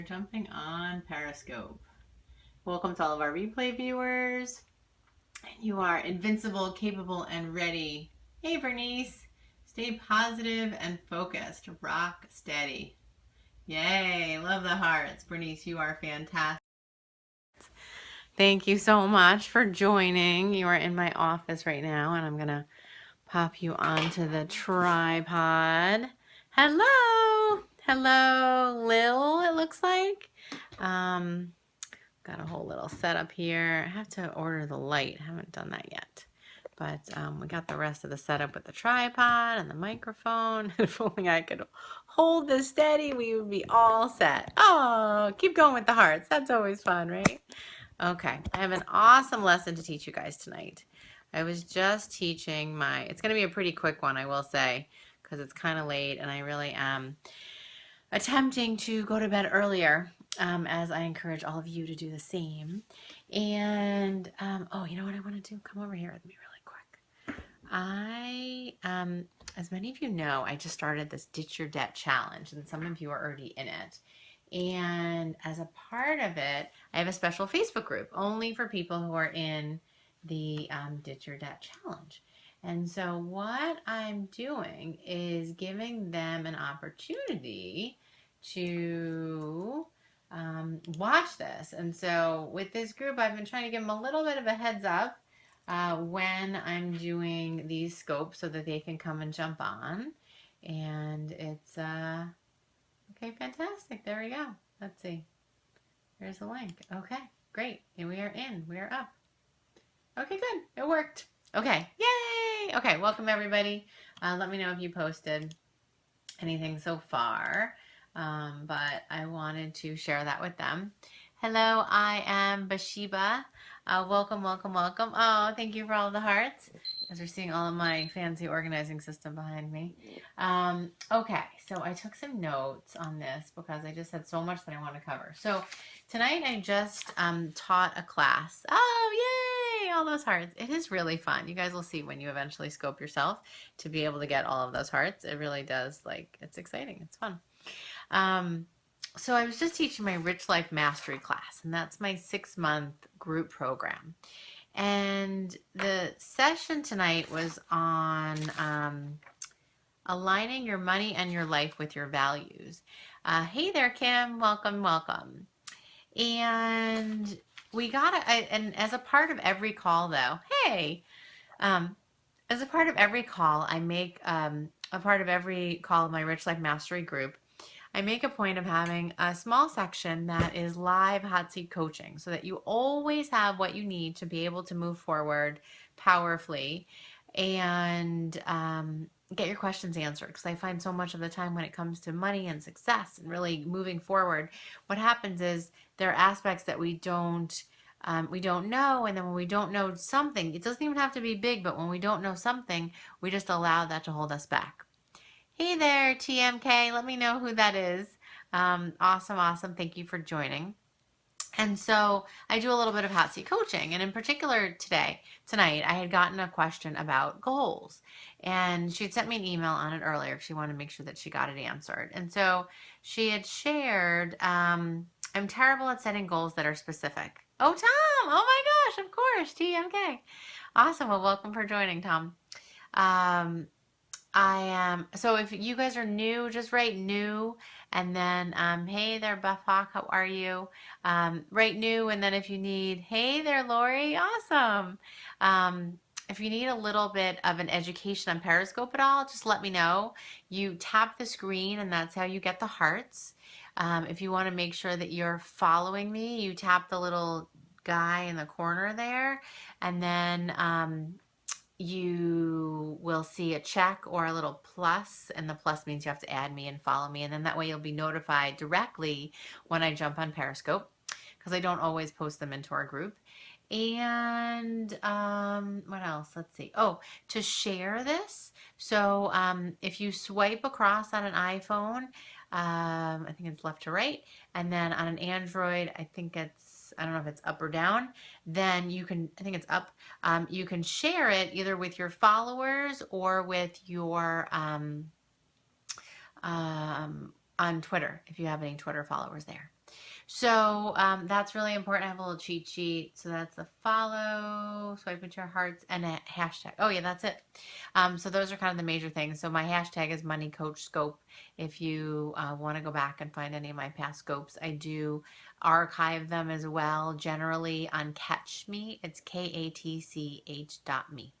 Jumping on Periscope. Welcome to all of our replay viewers. You are invincible, capable, and ready. Hey, Bernice. Stay positive and focused. Rock steady. Yay. Love the hearts. Bernice, you are fantastic. Thank you so much for joining. You are in my office right now, and I'm going to pop you onto the tripod. Hello. Hello, Lil, it looks like. Got a whole little setup here. I have to order the light. I haven't done that yet. But we got the rest of the setup with the tripod and the microphone. If only I could hold this steady, we would be all set. Oh, keep going with the hearts. That's always fun, right? Okay, I have an awesome lesson to teach you guys tonight. I was just teaching it's going to be a pretty quick one, I will say, because it's kind of late and I really am attempting to go to bed earlier, as I encourage all of you to do the same. And, oh, you know what I want to do? Come over here with me really quick. As many of you know, I just started this Ditch Your Debt Challenge, and some of you are already in it. And as a part of it, I have a special Facebook group only for people who are in the Ditch Your Debt Challenge. And so what I'm doing is giving them an opportunity to watch this. And so with this group, I've been trying to give them a little bit of a heads up when I'm doing these scopes so that they can come and jump on. And it's, okay, fantastic. There we go. Let's see. There's the link. Okay, great. And we are in. We are up. Okay, good. It worked. Okay, yay! Okay, welcome everybody. Let me know if you posted anything so far, but I wanted to share that with them. Hello, I am Bathsheba. Welcome, welcome, welcome. Oh, thank you for all the hearts. As you're seeing all of my fancy organizing system behind me. Okay, so I took some notes on this because I just had so much that I want to cover. So tonight I just taught a class. Oh, yay! All those hearts. It is really fun. You guys will see when you eventually scope yourself to be able to get all of those hearts. It really does, it's exciting. It's fun. So I was just teaching my Rich Life Mastery class, and that's my 6-month group program. And the session tonight was on aligning your money and your life with your values. Hey there, Kim. Welcome, welcome. And we got and as a part of every call, though, hey, as a part of every call, I make a part of every call of my Rich Life Mastery group, I make a point of having a small section that is live hot seat coaching so that you always have what you need to be able to move forward powerfully and get your questions answered. Because I find so much of the time when it comes to money and success and really moving forward, what happens is there are aspects that we don't know, and then when we don't know something, it doesn't even have to be big, but when we don't know something, we just allow that to hold us back. Hey there, TMK. Let me know who that is. Awesome, awesome. Thank you for joining. And so I do a little bit of hot seat coaching. And in particular tonight, I had gotten a question about goals. And she had sent me an email on it earlier. She wanted to make sure that she got it answered. And so she had shared, I'm terrible at setting goals that are specific. Oh, Tom. Oh my gosh, of course. TMK. Awesome. Well, welcome for joining, Tom. So if you guys are new, just write new, and then, hey there, Buff Hawk, how are you? Write new, and then if you need, hey there, Lori, awesome. If you need a little bit of an education on Periscope at all, just let me know. You tap the screen, and that's how you get the hearts. If you want to make sure that you're following me, you tap the little guy in the corner there, and then, you will see a check or a little plus, and the plus means you have to add me and follow me, and then that way you'll be notified directly when I jump on Periscope, because I don't always post them into our group. And what else? Let's see. Oh, to share this. So if you swipe across on an iPhone, I think it's left to right, and then on an Android, I don't know if it's up or down, then you can, I think it's up, you can share it either with your followers or with your, on Twitter, if you have any Twitter followers there. So that's really important. I have a little cheat sheet. So that's a follow, swipe into your hearts, and a hashtag. Oh yeah, that's it. So those are kind of the major things. So my hashtag is Money Coach Scope. If you want to go back and find any of my past scopes, I do archive them as well. Generally on Catch Me, it's KATCH.me.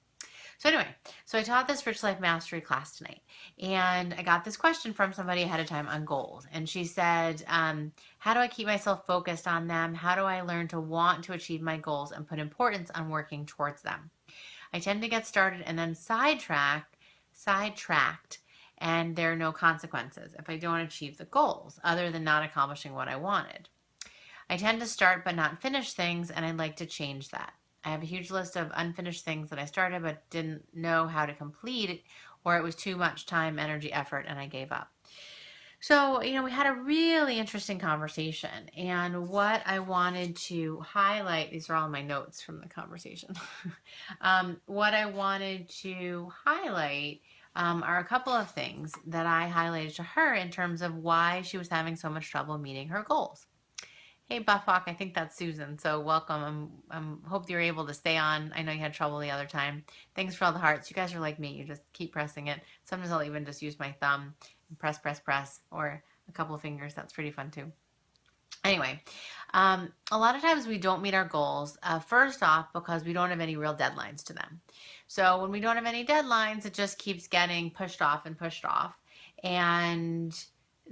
So anyway, so I taught this Rich Life Mastery class tonight, and I got this question from somebody ahead of time on goals. And she said, how do I keep myself focused on them? How do I learn to want to achieve my goals and put importance on working towards them? I tend to get started and then sidetracked, and there are no consequences if I don't achieve the goals, other than not accomplishing what I wanted. I tend to start but not finish things, and I'd like to change that. I have a huge list of unfinished things that I started but didn't know how to complete, or it was too much time, energy, effort, and I gave up. So, we had a really interesting conversation, and what I wanted to highlight, these are all my notes from the conversation. What I wanted to highlight are a couple of things that I highlighted to her in terms of why she was having so much trouble meeting her goals. Hey, Buffhawk, I think that's Susan. So welcome. Hope you're able to stay on. I know you had trouble the other time. Thanks for all the hearts. You guys are like me. You just keep pressing it. Sometimes I'll even just use my thumb and press, or a couple of fingers. That's pretty fun too. Anyway, a lot of times we don't meet our goals, first off, because we don't have any real deadlines to them. So when we don't have any deadlines, it just keeps getting pushed off and pushed off. And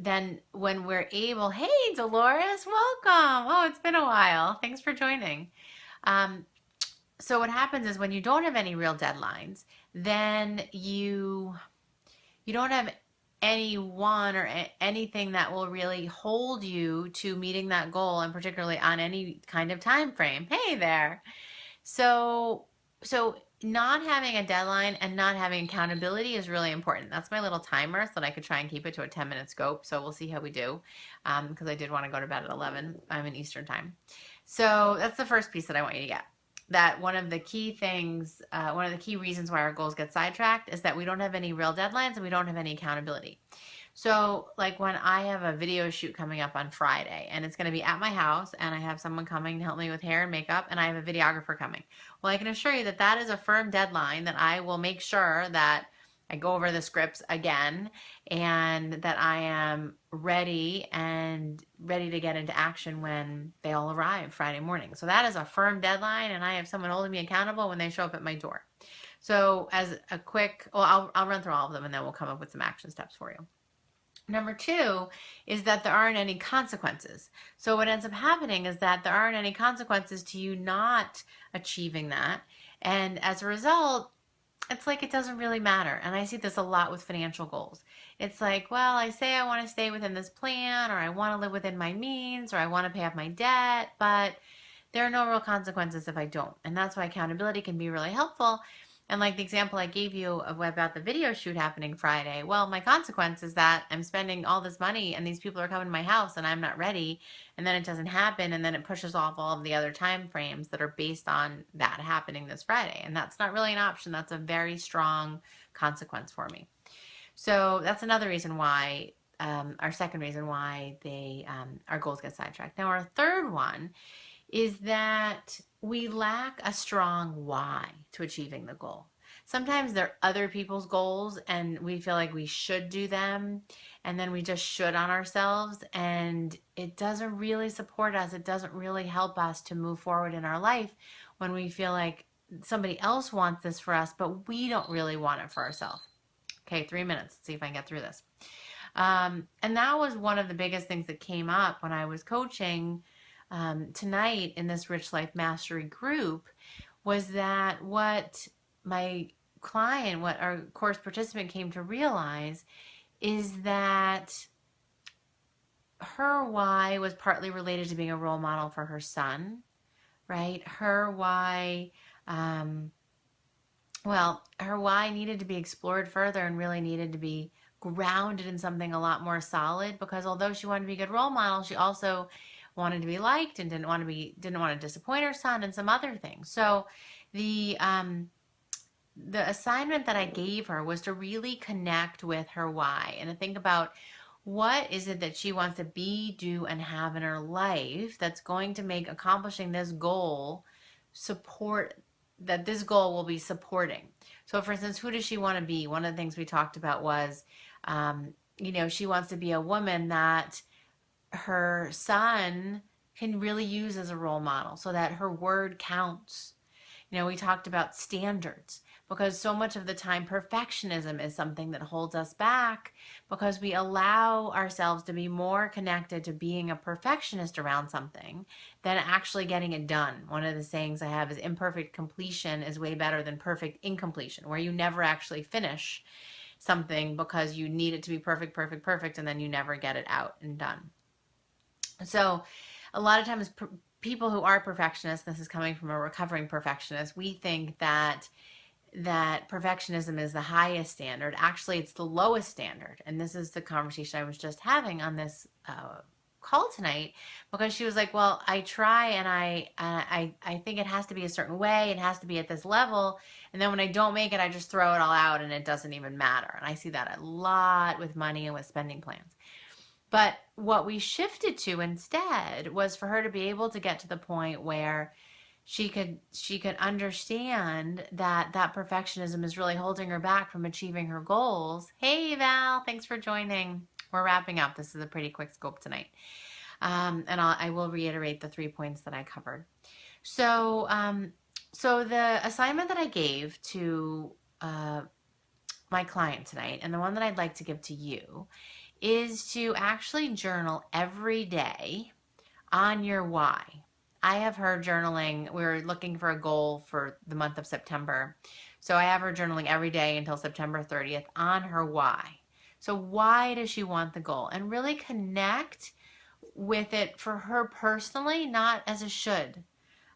then when we're able, hey, Dolores, welcome. Oh, it's been a while. Thanks for joining. So what happens is when you don't have any real deadlines, then you don't have anyone or anything that will really hold you to meeting that goal, and particularly on any kind of time frame. Hey there. So not having a deadline and not having accountability is really important. That's my little timer so that I could try and keep it to a 10-minute scope. So we'll see how we do, because I did want to go to bed at 11. I'm in Eastern time. So that's the first piece that I want you to get. That one of the key things, one of the key reasons why our goals get sidetracked is that we don't have any real deadlines and we don't have any accountability. So like when I have a video shoot coming up on Friday, and it's going to be at my house, and I have someone coming to help me with hair and makeup, and I have a videographer coming. Well, I can assure you that that is a firm deadline, that I will make sure that I go over the scripts again, and that I am ready to get into action when they all arrive Friday morning. So that is a firm deadline, and I have someone holding me accountable when they show up at my door. So as a quick, well, I'll run through all of them, and then we'll come up with some action steps for you. Number two is that there aren't any consequences. So what ends up happening is that there aren't any consequences to you not achieving that. And as a result, it's like it doesn't really matter. And I see this a lot with financial goals. It's like, well, I say I want to stay within this plan, or I want to live within my means, or I want to pay off my debt, but there are no real consequences if I don't. And that's why accountability can be really helpful. And like the example I gave you about the video shoot happening Friday, well, my consequence is that I'm spending all this money and these people are coming to my house and I'm not ready, and then it doesn't happen, and then it pushes off all of the other time frames that are based on that happening this Friday. And that's not really an option. That's a very strong consequence for me. So that's another reason why, our second reason why our goals get sidetracked. Now, our third one is that we lack a strong why to achieving the goal. Sometimes they're other people's goals and we feel like we should do them, and then we just should on ourselves, and it doesn't really support us. It doesn't really help us to move forward in our life when we feel like somebody else wants this for us, but we don't really want it for ourselves. Okay, 3 minutes. Let's see if I can get through this. And that was one of the biggest things that came up when I was coaching tonight in this Rich Life Mastery group, was that what my client, what our course participant came to realize, is that her why was partly related to being a role model for her son, right? Her why, her why needed to be explored further and really needed to be grounded in something a lot more solid, because although she wanted to be a good role model, she also wanted to be liked and didn't want to disappoint her son and some other things. So the assignment that I gave her was to really connect with her why and to think about What is it that she wants to be, do, and have in her life that's going to make accomplishing this goal support, that this goal will be supporting? So, for instance, who does she want to be? One of the things we talked about was, she wants to be a woman that her son can really use as a role model so that her word counts. We talked about standards because so much of the time perfectionism is something that holds us back because we allow ourselves to be more connected to being a perfectionist around something than actually getting it done. One of the sayings I have is imperfect completion is way better than perfect incompletion, where you never actually finish something because you need it to be perfect, perfect, perfect, and then you never get it out and done. So a lot of times people who are perfectionists, this is coming from a recovering perfectionist, we think that perfectionism is the highest standard. Actually, it's the lowest standard. And this is the conversation I was just having on this call tonight, because she was like, well, I try and I think it has to be a certain way. It has to be at this level. And then when I don't make it, I just throw it all out and it doesn't even matter. And I see that a lot with money and with spending plans. But what we shifted to instead was for her to be able to get to the point where she could understand that perfectionism is really holding her back from achieving her goals. Hey Val, thanks for joining. We're wrapping up. This is a pretty quick scope tonight. And I will reiterate the 3 points that I covered. So the assignment that I gave to my client tonight, and the one that I'd like to give to you, is to actually journal every day on your why. I have her journaling. We're looking for a goal for the month of September. So I have her journaling every day until September 30th on her why. So why does she want the goal? And really connect with it for her personally, not as a should.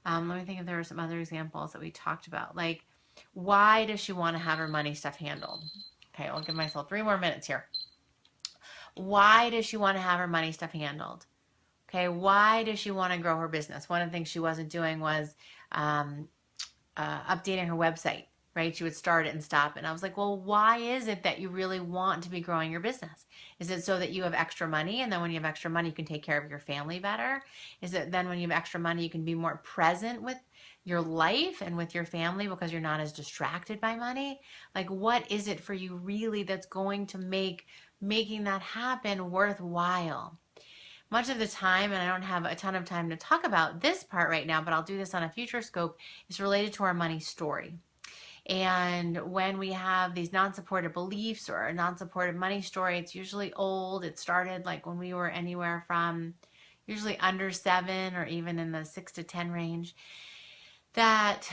Let me think if there were some other examples that we talked about. Like, why does she want to have her money stuff handled? Okay, I'll give myself 3 more minutes here. Why does she want to have her money stuff handled? Okay, why does she want to grow her business? One of the things she wasn't doing was updating her website, right? She would start it and stop it. And I was like, well, why is it that you really want to be growing your business? Is it so that you have extra money, and then when you have extra money, you can take care of your family better? Is it then when you have extra money, you can be more present with your life and with your family because you're not as distracted by money? Like, what is it for you really that's going to make making that happen worthwhile? Much of the time, and I don't have a ton of time to talk about this part right now, but I'll do this on a future scope, is related to our money story. And when we have these non-supportive beliefs or a non-supportive money story, it's usually old. It started like when we were anywhere from usually under 7 or even in the 6 to 10 range, that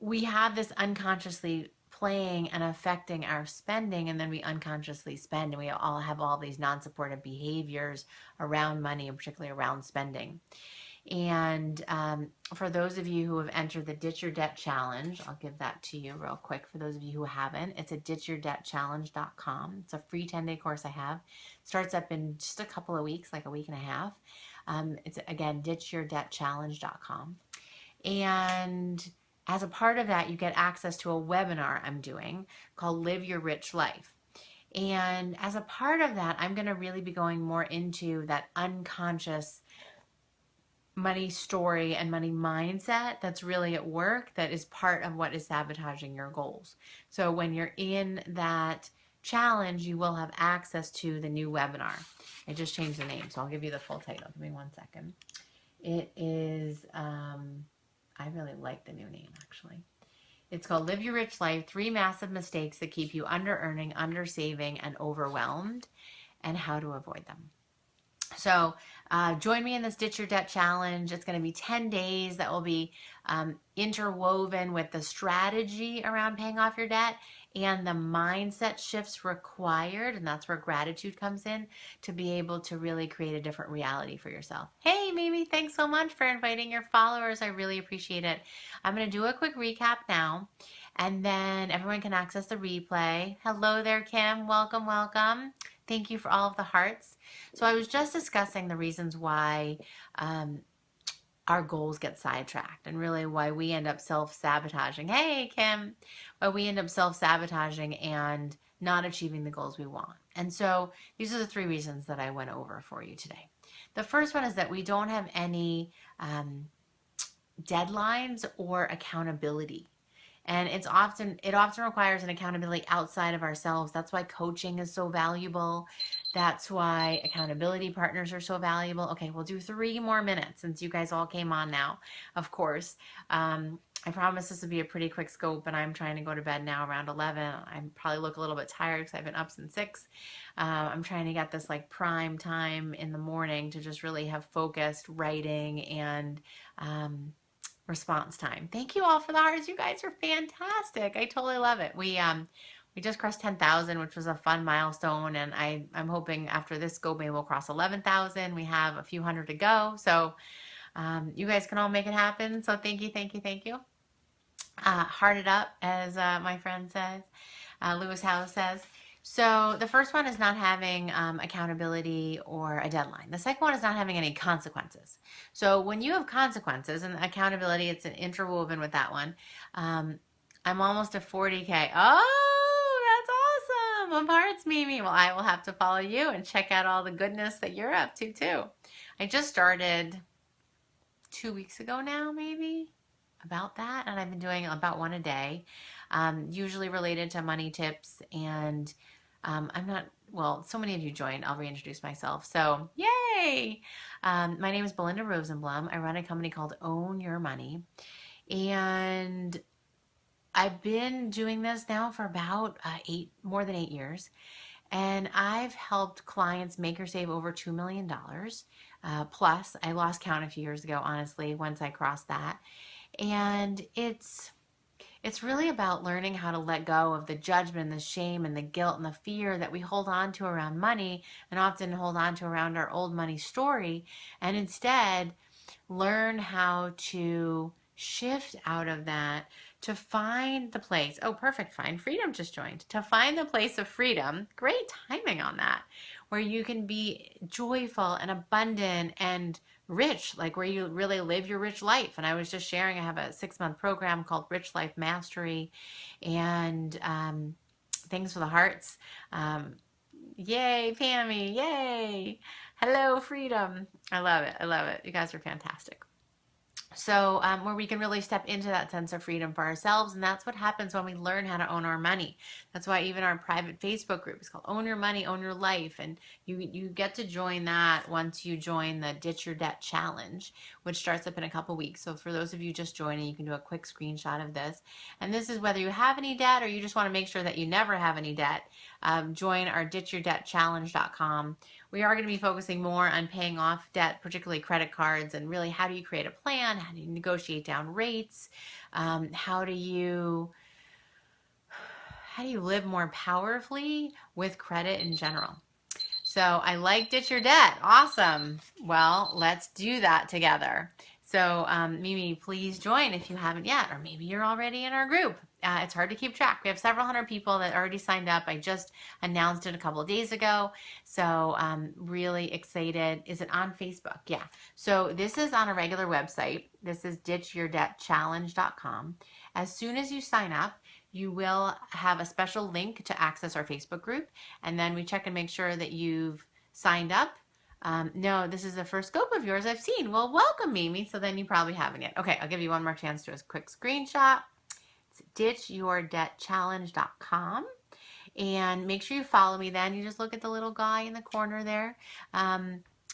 we have this unconsciously playing and affecting our spending, and then we unconsciously spend, and we all have all these non-supportive behaviors around money, and particularly around spending. And for those of you who have entered the Ditch Your Debt Challenge, I'll give that to you real quick. For those of you who haven't, it's at ditchyourdebtchallenge.com. It's a free 10-day course I have. It starts up in just a couple of weeks, like a week and a half. It's, again, ditchyourdebtchallenge.com. And as a part of that, you get access to a webinar I'm doing called Live Your Rich Life. And as a part of that, I'm going to really be going more into that unconscious money story and money mindset that's really at work, that is part of what is sabotaging your goals. So when you're in that challenge, you will have access to the new webinar. I just changed the name, so I'll give you the full title. Give me 1 second. It is... I really like the new name, actually. It's called Live Your Rich Life, 3 Massive Mistakes That Keep You Under Earning, Under Saving, and Overwhelmed, and How to Avoid Them. So join me in this Ditch Your Debt Challenge. It's going to be 10 days that will be interwoven with the strategy around paying off your debt and the mindset shifts required, and that's where gratitude comes in, to be able to really create a different reality for yourself. Hey, Mimi, thanks so much for inviting your followers. I really appreciate it. I'm going to do a quick recap now, and then everyone can access the replay. Hello there, Kim. Welcome, welcome. Thank you for all of the hearts. So I was just discussing the reasons why our goals get sidetracked, and really why we end up self-sabotaging. Hey, Kim. Why we end up self-sabotaging and not achieving the goals we want. And so these are the 3 reasons that I went over for you today. The first one is that we don't have any deadlines or accountability. And it often requires an accountability outside of ourselves. That's why coaching is so valuable. That's why accountability partners are so valuable. Okay, we'll do 3 more minutes since you guys all came on now, of course. I promise this will be a pretty quick scope, and I'm trying to go to bed now around 11. I probably look a little bit tired because I've been up since 6. I'm trying to get this like prime time in the morning to just really have focused writing and response time. Thank you all for the hearts. You guys are fantastic. I totally love it. We just crossed 10,000, which was a fun milestone, and I'm hoping after this scope maybe we'll cross 11,000. We have a few hundred to go, so you guys can all make it happen. So thank you, thank you, thank you. Heart it up, as my friend says, Lewis Howe says. So the first one is not having accountability or a deadline. The second one is not having any consequences. So when you have consequences and accountability, it's an interwoven with that one. I'm almost at 40K. Oh, that's awesome. Of hearts, Mimi. Well, I will have to follow you and check out all the goodness that you're up to too. I just started 2 weeks ago now, maybe, about that. And I've been doing about 1 a day, usually related to money tips. And I'm not, well, so many of you joined. I'll reintroduce myself. So, yay! My name is Belinda Rosenblum. I run a company called Own Your Money. And I've been doing this now for about more than 8 years. And I've helped clients make or save over $2 million. Plus, I lost count a few years ago, honestly, once I crossed that. And it's really about learning how to let go of the judgment, the shame, and the guilt and the fear that we hold on to around money and often hold on to around our old money story, and instead learn how to shift out of that to find the place. Oh, perfect. Find freedom just joined. To find the place of freedom. Great timing on that. Where you can be joyful and abundant and rich, like where you really live your rich life. And I was just sharing, I have a 6-month program called Rich Life Mastery, and things for the hearts. Yay, Pammy, yay. Hello, freedom. I love it. I love it. You guys are fantastic. So where we can really step into that sense of freedom for ourselves. And that's what happens when we learn how to own our money. That's why even our private Facebook group is called Own Your Money, Own Your Life. And you get to join that once you join the Ditch Your Debt Challenge, which starts up in a couple weeks. So for those of you just joining, you can do a quick screenshot of this. And this is whether you have any debt or you just want to make sure that you never have any debt. Join our ditchyourdebtchallenge.com. We are going to be focusing more on paying off debt, particularly credit cards, and really how do you create a plan? How do you negotiate down rates? How do you live more powerfully with credit in general? So I like Ditch Your Debt. Awesome. Well, let's do that together. So Mimi, please join if you haven't yet, or maybe you're already in our group. It's hard to keep track. We have several hundred people that already signed up. I just announced it a couple of days ago. So really excited. Is it on Facebook? Yeah. So this is on a regular website. This is ditchyourdebtchallenge.com. As soon as you sign up, you will have a special link to access our Facebook group. And then we check and make sure that you've signed up. No, this is the first scope of yours I've seen. Well, welcome, Mimi. So then you probably haven't yet. Okay, I'll give you one more chance to do a quick screenshot. It's ditchyourdebtchallenge.com. And make sure you follow me then. You just look at the little guy in the corner there.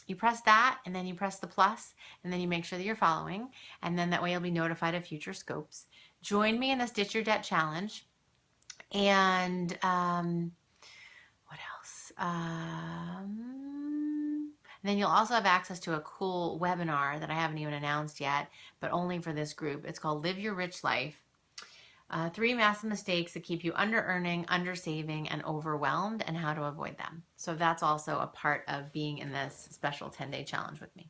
You press that, and then you press the plus, and then you make sure that you're following. And then that way you'll be notified of future scopes. Join me in this Ditch Your Debt Challenge. And what else? And then you'll also have access to a cool webinar that I haven't even announced yet, but only for this group. It's called Live Your Rich Life. 3 massive mistakes that keep you under-earning, under-saving, and overwhelmed, and how to avoid them. So that's also a part of being in this special 10-day challenge with me.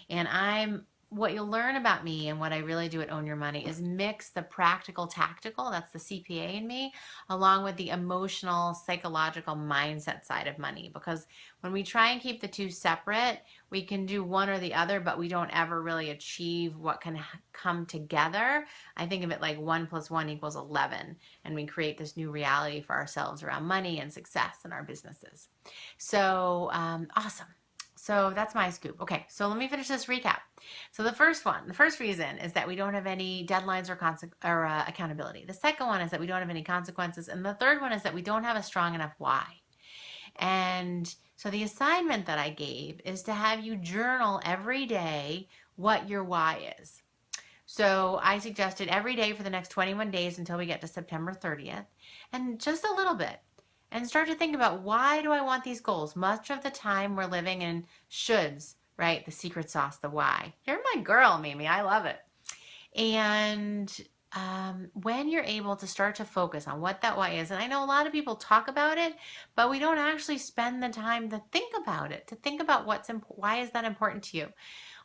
And I'm what you'll learn about me and what I really do at Own Your Money is mix the practical tactical, that's the CPA in me, along with the emotional, psychological mindset side of money. Because when we try and keep the two separate, we can do one or the other, but we don't ever really achieve what can come together. I think of it like 1 + 1 = 11, and we create this new reality for ourselves around money and success in our businesses. So awesome. So that's my scoop. Okay, so let me finish this recap. So the first reason is that we don't have any deadlines or accountability. The second one is that we don't have any consequences. And the third one is that we don't have a strong enough why. And so the assignment that I gave is to have you journal every day what your why is. So I suggested every day for the next 21 days until we get to September 30th, and just a little bit. And start to think about, why do I want these goals? Much of the time we're living in shoulds, right? The secret sauce, the why. You're my girl, Mimi. I love it. And when you're able to start to focus on what that why is, and I know a lot of people talk about it, but we don't actually spend the time to think about it, to think about why is that important to you.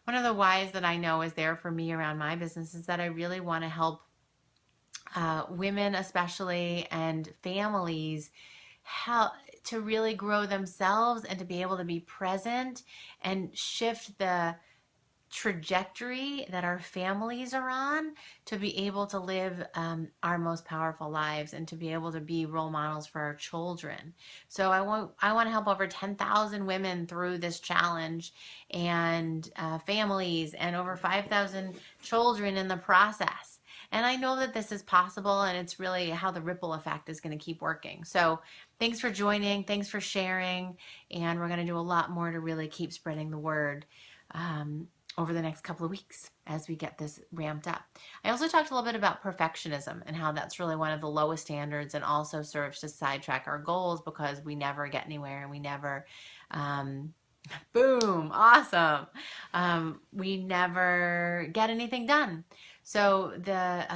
One of the whys that I know is there for me around my business is that I really want to help women especially, and families, how to really grow themselves and to be able to be present and shift the trajectory that our families are on, to be able to live our most powerful lives and to be able to be role models for our children. So I want to help over 10,000 women through this challenge, and families, and over 5,000 children in the process. And I know that this is possible, and it's really how the ripple effect is going to keep working. So thanks for joining. Thanks for sharing. And we're going to do a lot more to really keep spreading the word over the next couple of weeks as we get this ramped up. I also talked a little bit about perfectionism and how that's really one of the lowest standards, and also serves to sidetrack our goals because we never get anywhere, and we never, boom, awesome. We never get anything done. So the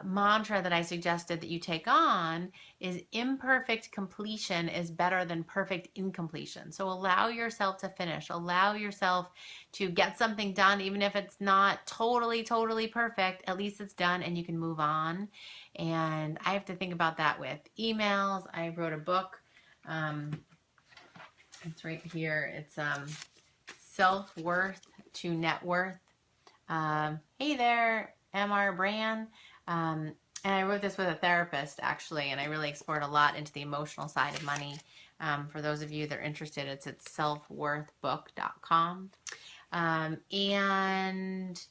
mantra that I suggested that you take on is, imperfect completion is better than perfect incompletion. So allow yourself to finish, allow yourself to get something done, even if it's not totally perfect. At least it's done and you can move on. And I have to think about that with emails. I wrote a book. It's right here. It's Self-Worth to Net Worth. Hey there, MR Brand. And I wrote this with a therapist, actually, and I really explored a lot into the emotional side of money. For those of you that are interested, it's at selfworthbook.com. And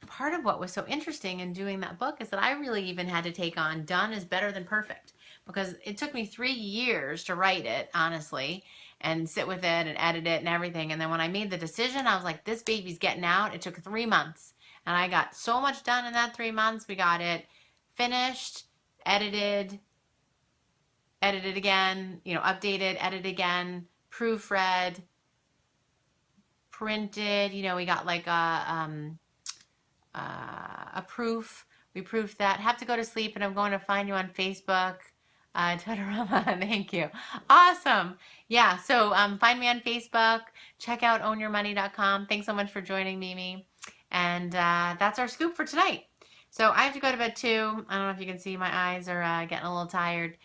part of what was so interesting in doing that book is that I really even had to take on done is better than perfect, because it took me 3 years to write it, honestly, and sit with it and edit it and everything. And then when I made the decision, I was like, this baby's getting out. It took 3 months. And I got so much done in that 3 months. We got it finished, edited again, updated, edited again, proofread, printed. We got like a proof. We proofed that. Have to go to sleep, and I'm going to find you on Facebook. Todorama, thank you. Awesome. Yeah, so find me on Facebook. Check out ownyourmoney.com. Thanks so much for joining, Mimi. And that's our scoop for tonight. So I have to go to bed too. I don't know if you can see, my eyes are getting a little tired.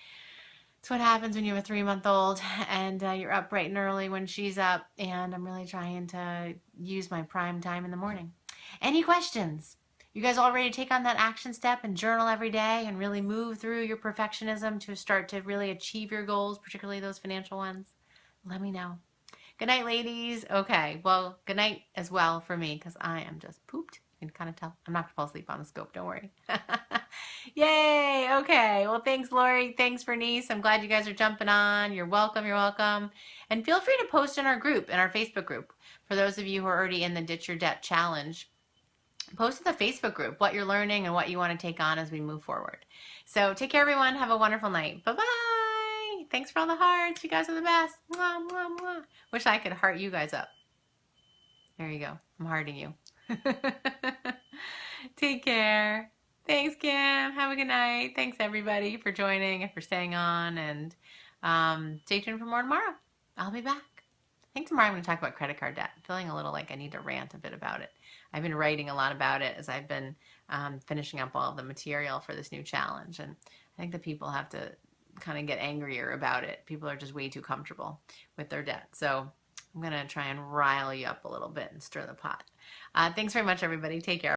It's what happens when you have a 3-month-old and you're up bright and early when she's up, and I'm really trying to use my prime time in the morning. Any questions? You guys all ready to take on that action step and journal every day and really move through your perfectionism to start to really achieve your goals, particularly those financial ones? Let me know. Good night, ladies. Okay, well, good night as well for me, because I am just pooped. You can kind of tell. I'm not going to fall asleep on the scope, don't worry. Yay, okay. Well, thanks, Lori. Thanks, Bernice. I'm glad you guys are jumping on. You're welcome, you're welcome. And feel free to post in our group, in our Facebook group. For those of you who are already in the Ditch Your Debt Challenge, post in the Facebook group what you're learning and what you want to take on as we move forward. So take care, everyone. Have a wonderful night. Bye-bye. Thanks for all the hearts. You guys are the best. Mwah, mwah, mwah. Wish I could heart you guys up. There you go. I'm hearting you. Take care. Thanks, Kim. Have a good night. Thanks, everybody, for joining and for staying on. And stay tuned for more tomorrow. I'll be back. think tomorrow I'm going to talk about credit card debt. I'm feeling a little like I need to rant a bit about it. I've been writing a lot about it as I've been finishing up all of the material for this new challenge. And I think that people have to kind of get angrier about it. People are just way too comfortable with their debt. So I'm going to try and rile you up a little bit and stir the pot. Thanks very much, everybody. Take care.